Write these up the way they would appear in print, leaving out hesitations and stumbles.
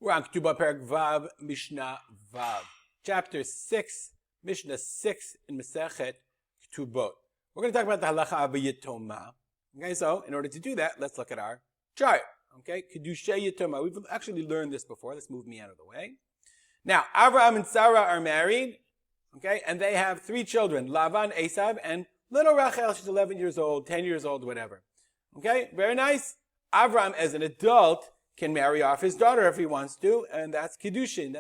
We're on Ketubot Perek Vav, Mishnah Vav. Chapter 6, Mishnah 6 in Masechet Ketubot. We're going to talk about the halacha of Yitoma. Okay, so in order to do that, let's look at our chart. Okay, Kedushay Yitoma. We've actually learned this before. Let's move me out of the way. Now, Avraham and Sarah are married. Okay, and they have 3 children, Lavan, Esav, and little Rachel. She's 11 years old, 10 years old, whatever. Okay, very nice. Avraham, as an adult, can marry off his daughter if he wants to, and that's Kiddushin.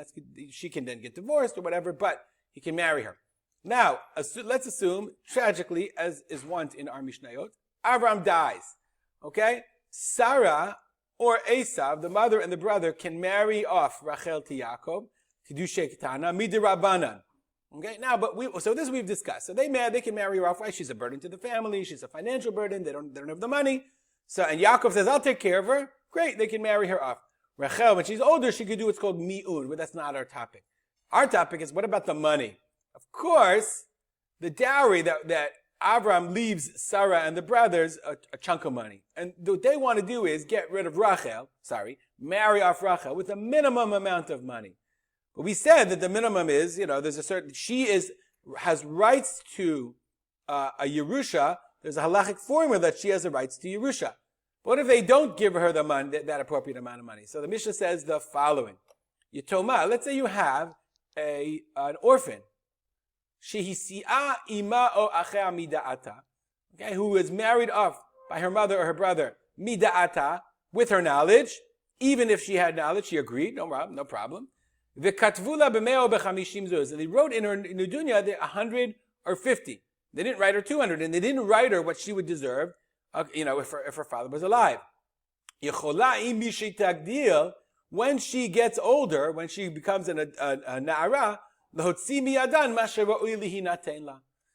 She can then get divorced or whatever, but he can marry her. Now, let's assume, tragically, as is wont in our Mishnayot, Avraham dies. Okay? Sarah or Esav, the mother and the brother, can marry off Rachel to Yaakov, Kiddushay Ketana, Midirabbanan. Okay? Now, so this we've discussed. So they can marry her off. Right? She's a burden to the family. She's a financial burden. They don't have the money. So, and Yaakov says, I'll take care of her. Great, they can marry her off. Rachel, when she's older, she could do what's called mi'un, but that's not our topic. Our topic is, what about the money? Of course, the dowry that Avraham leaves Sarah and the brothers a chunk of money. And what they want to do is get rid of marry off Rachel with a minimum amount of money. But we said that the minimum is, has rights to a Yerusha. There's a halachic formula that she has the rights to Yerusha. What if they don't give her the money, that appropriate amount of money? So the Mishnah says the following. Yitoma, let's say you have an orphan. Shehisi'a ima o achea mida'ata. Okay, who is married off by her mother or her brother, mida'ata, with her knowledge. Even if she had knowledge, she agreed, no problem. V'katvula b'meo b'chamishim zuz. And they wrote in her Nudunya 100 or 50. They didn't write her 200, and they didn't write her what she would deserve. If her father was alive. When she gets older, when she becomes a na'ara,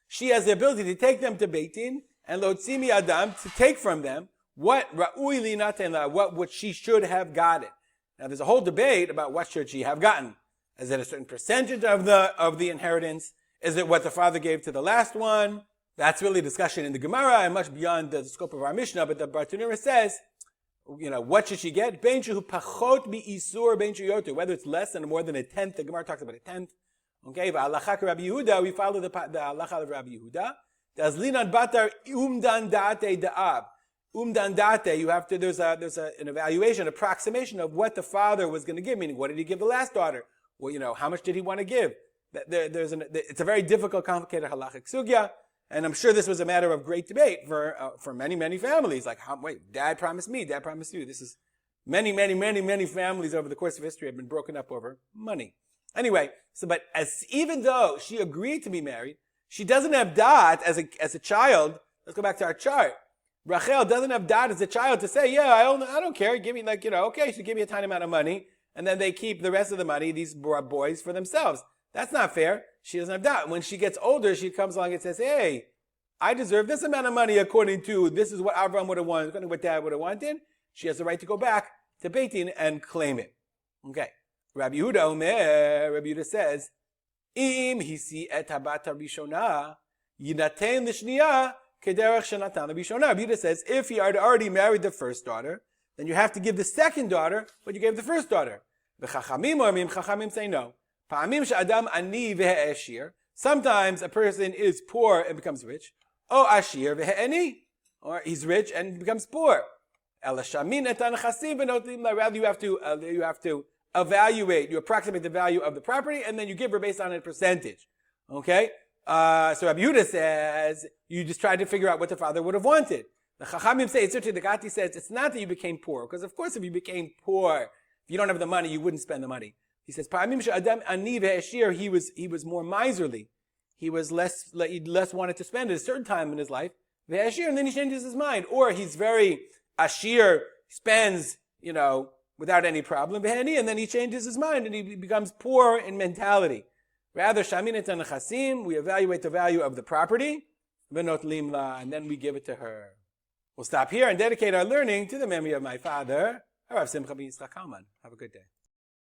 she has the ability to take them to Beit Din and to take from them what she should have gotten. Now there's a whole debate about what should she have gotten. Is it a certain percentage of the inheritance? Is it what the father gave to the last one? That's really discussion in the Gemara and much beyond the scope of our Mishnah, but the Bartanura says, what should she get? Whether it's less than or more than a tenth. The Gemara talks about a tenth. Okay, Rabbi Yehuda, we follow the halacha of Rabbi Yehuda. Dazlinan batar umdan date da'ab. Umdan date, there's an evaluation, approximation of what the father was going to give, meaning what did he give the last daughter? Well, how much did he want to give? It's a very difficult, complicated halachic sugya. And I'm sure this was a matter of great debate for many, many families. Like, dad promised me, dad promised you. This is many, many, many, many families over the course of history have been broken up over money. Anyway, but even though she agreed to be married, she doesn't have dot as a child. Let's go back to our chart. Rachel doesn't have dot as a child to say, I don't care. Give me okay, so give me a tiny amount of money. And then they keep the rest of the money, these boys, for themselves. That's not fair. She doesn't have doubt. When she gets older, she comes along and says, hey, I deserve this amount of money according to, this is what Avraham would have wanted, according to what dad would have wanted. She has the right to go back to Beit Din and claim it. Okay. Rabbi Yehuda says, Im hisi et habata rishona, yinaten l'shniya kederech shenatan l'rishona. Rabbi Yehuda says, if he had already married the first daughter, then you have to give the second daughter what you gave the first daughter. Chachamim say no. Sometimes a person is poor and becomes rich. Or he's rich and becomes poor. Rather, you have to evaluate, you approximate the value of the property, and then you give her based on a percentage. Okay? So Rabbi Yehuda says, you just try to figure out what the father would have wanted. The Chachamim say, the Gati says, it's not that you became poor, because of course if you became poor, if you don't have the money, you wouldn't spend the money. He says, he was more miserly. He was less wanted to spend at a certain time in his life. And then he changes his mind. Or he's very ashir, spends, without any problem. And then he changes his mind and he becomes poor in mentality. Rather, we evaluate the value of the property, and then we give it to her. We'll stop here and dedicate our learning to the memory of my father, Harav Simcha ben Yitzchak Kalman. Have a good day.